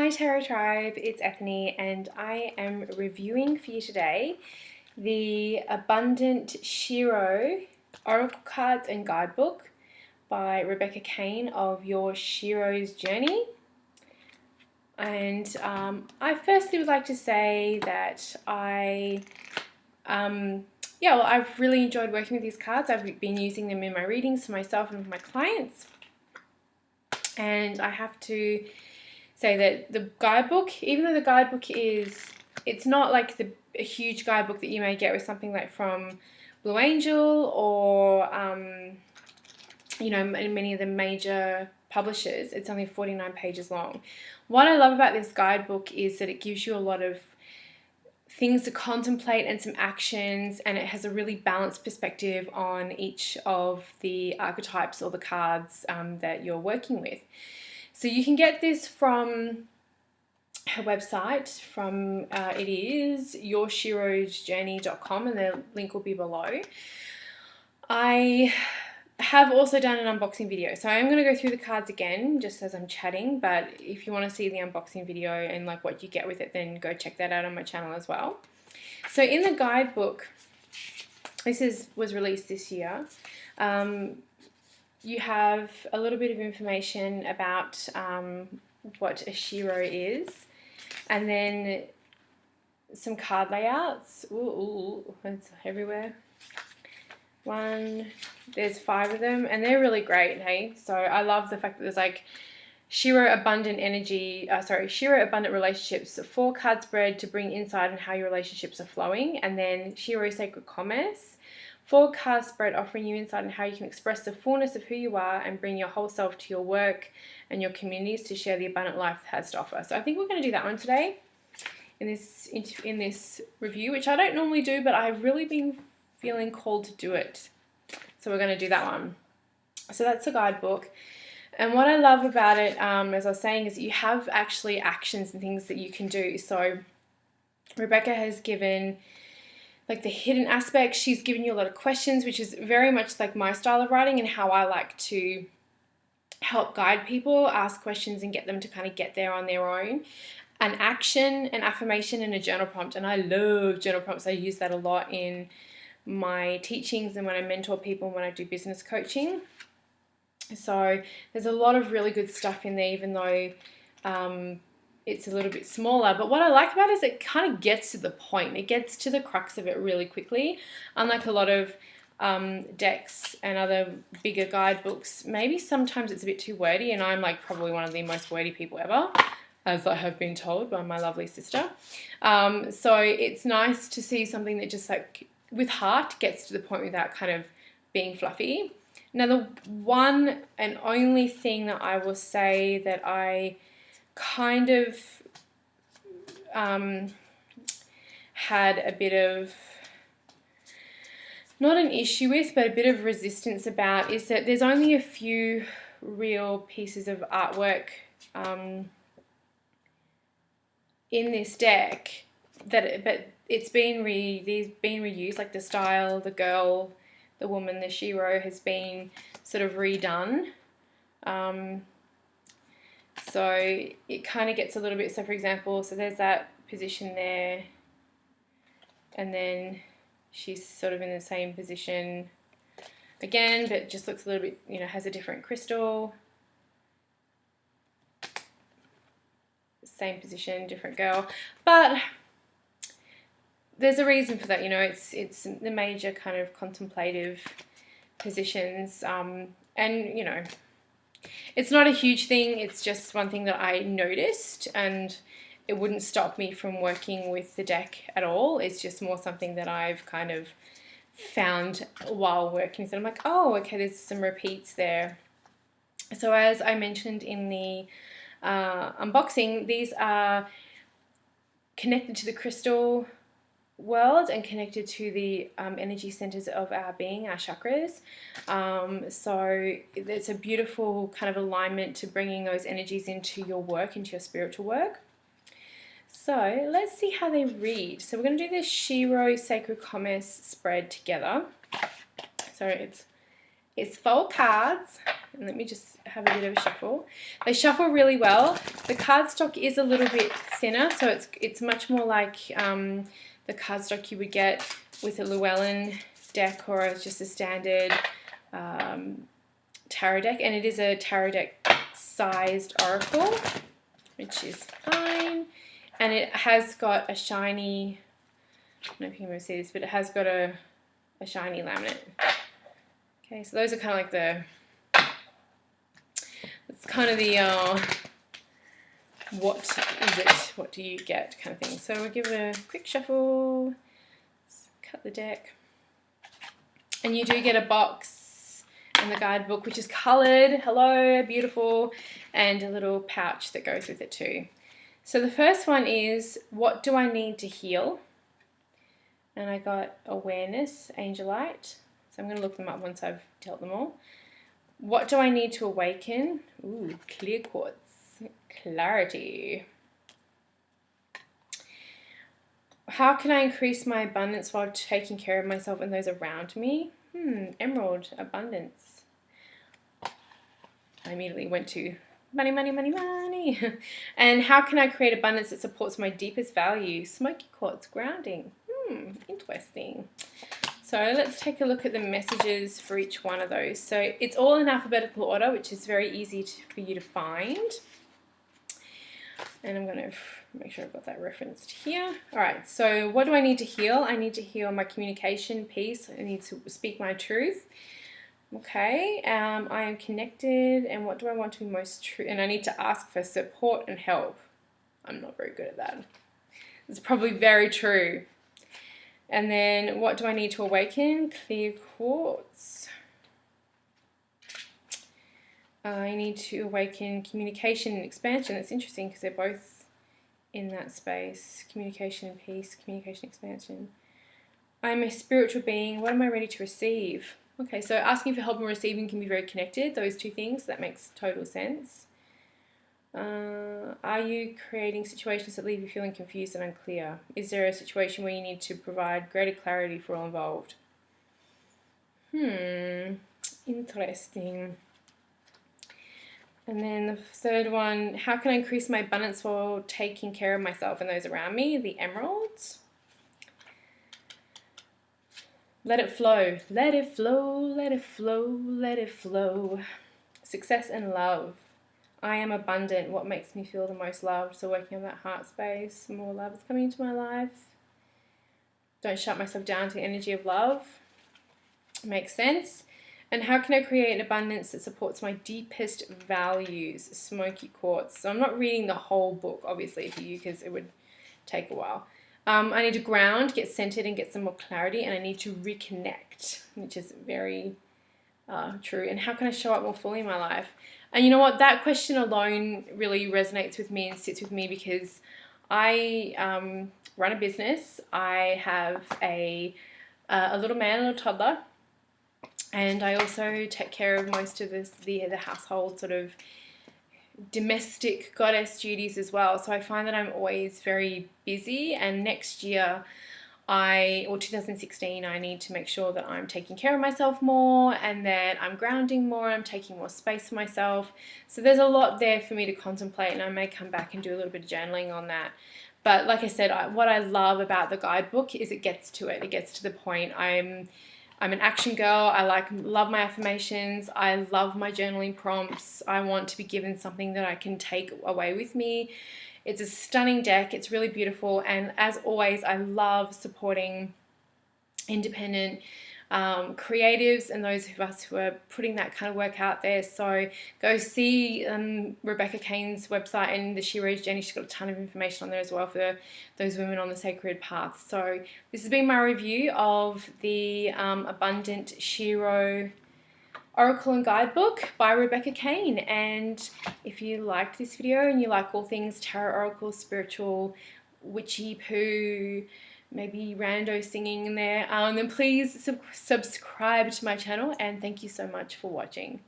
Hi Tarot Tribe, it's Ethany and I am reviewing for you today the Abundant SHEro Oracle Cards and Guidebook by Rebecca Kane of Your SHEro's Journey. And I firstly would like to say that I've really enjoyed working with these cards. I've been using them in my readings for myself and for my clients. And I have to say that the guidebook, even though the guidebook it's not like a huge guidebook that you may get with something like from Blue Angel or, many of the major publishers. It's only 49 pages long. What I love about this guidebook is that it gives you a lot of things to contemplate and some actions, and it has a really balanced perspective on each of the archetypes or the cards that you're working with. So you can get this from her website, it is yourshirosjourney.com, and the link will be below. I have also done an unboxing video, so I'm going to go through the cards again just as I'm chatting, but if you want to see the unboxing video and like what you get with it, then go check that out on my channel as well. So in the guidebook, was released this year. You have a little bit of information about what a SHEro is, and then some card layouts. Ooh, it's everywhere. There's 5 of them, and they're really great, hey? So I love the fact that there's like SHEro Abundant SHEro Abundant Relationships, 4 card spread to bring insight on how your relationships are flowing, and then SHEro Sacred Commerce, 4 card spread offering you insight on how you can express the fullness of who you are and bring your whole self to your work and your communities to share the abundant life it has to offer. So I think we're going to do that one today in this review, which I don't normally do, but I've really been feeling called to do it. So we're going to do that one. So that's the guidebook. And what I love about it, as I was saying, is that you have actually actions and things that you can do. So Rebecca has given like the hidden aspects. She's given you a lot of questions, which is very much like my style of writing and how I like to help guide people, ask questions and get them to kind of get there on their own. An action, an affirmation, and a journal prompt. And I love journal prompts. I use that a lot in my teachings and when I mentor people and when I do business coaching. So there's a lot of really good stuff in there, even though it's a little bit smaller. But what I like about it is it kind of gets to the point. It gets to the crux of it really quickly. Unlike a lot of decks and other bigger guidebooks, maybe sometimes it's a bit too wordy, and I'm like probably one of the most wordy people ever, as I have been told by my lovely sister. So it's nice to see something that just like with heart gets to the point without kind of being fluffy. Now the one and only thing that I will say that I kind of had a bit of, not an issue with, but a bit of resistance about, is that there's only a few real pieces of artwork in this deck but it's been reused, like the style, the girl, the woman, the SHEro has been sort of redone. So it kind of gets a little bit, so for example, so there's that position there, and then she's sort of in the same position again, but just looks a little bit, has a different crystal. Same position, different girl, but there's a reason for that. It's the major kind of contemplative positions, and it's not a huge thing. It's just one thing that I noticed, and it wouldn't stop me from working with the deck at all. It's just more something that I've kind of found while working with it. I'm like, oh, okay, there's some repeats there. So as I mentioned in the unboxing, these are connected to the crystal world and connected to the energy centers of our being, our chakras. So it's a beautiful kind of alignment to bringing those energies into your work, into your spiritual work. So let's see how they read. So we're going to do this SHEro Sacred Commerce spread together. So it's 4 cards, and let me just have a bit of a shuffle. They shuffle really well. The cardstock is a little bit thinner, so it's much more like the cardstock you would get with a Llewellyn deck or just a standard tarot deck, and it is a tarot deck sized oracle, which is fine, and it has got a shiny, I don't know if you can see this, but it has got a shiny laminate. Okay, so those are kind of like it's kind of the what is it, what do you get kind of thing. So we'll give it a quick shuffle, let's cut the deck, and you do get a box and the guidebook, which is coloured, hello, beautiful, and a little pouch that goes with it too. So the first one is, what do I need to heal? And I got awareness, angelite. So I'm going to look them up once I've dealt them all. What do I need to awaken? Ooh, clear quartz, clarity. How can I increase my abundance while taking care of myself and those around me? Emerald, abundance. I immediately went to money, money, money, money. And how can I create abundance that supports my deepest values? Smoky quartz, grounding. Interesting. So let's take a look at the messages for each one of those. So it's all in alphabetical order, which is very easy for you to find. And I'm going to make sure I've got that referenced here. All right, so what do I need to heal? I need to heal my communication piece. I need to speak my truth. Okay, I am connected, and what do I want to be most true? And I need to ask for support and help. I'm not very good at that. It's probably very true. And then what do I need to awaken? Clear quartz. I need to awaken communication and expansion. That's interesting because they're both in that space. Communication and peace, communication, expansion. I'm a spiritual being. What am I ready to receive? Okay, so asking for help and receiving can be very connected, those two things. That makes total sense. Are you creating situations that leave you feeling confused and unclear? Is there a situation where you need to provide greater clarity for all involved? Interesting. And then the third one, how can I increase my abundance while taking care of myself and those around me? The emeralds. Let it flow. Let it flow, let it flow, let it flow. Success and love. I am abundant. What makes me feel the most loved? So working on that heart space. More love is coming into my life. Don't shut myself down to the energy of love. Makes sense. And how can I create an abundance that supports my deepest values? Smoky quartz. So I'm not reading the whole book, obviously, for you because it would take a while. I need to ground, get centered, and get some more clarity, and I need to reconnect, which is very true. And how can I show up more fully in my life? And you know what? That question alone really resonates with me and sits with me because I run a business. I have a little man and a toddler, and I also take care of most of the household sort of domestic goddess duties as well. So I find that I'm always very busy, and next year 2016, I need to make sure that I'm taking care of myself more, and that I'm grounding more, I'm taking more space for myself. So there's a lot there for me to contemplate, and I may come back and do a little bit of journaling on that. But like I said, what I love about the guidebook is it gets to it. It gets to the point. I'm an action girl. I love my affirmations. I love my journaling prompts. I want to be given something that I can take away with me. It's a stunning deck. It's really beautiful. And as always, I love supporting independent creatives and those of us who are putting that kind of work out there. So go see Rebecca Kane's website and the SHEro's Journey. She's got a ton of information on there as well for those women on the sacred path. So this has been my review of the Abundant SHEro Oracle and Guidebook by Rebecca Kane. And if you liked this video and you like all things tarot, oracle, spiritual, witchy poo, maybe rando singing in there, then please subscribe to my channel, and thank you so much for watching.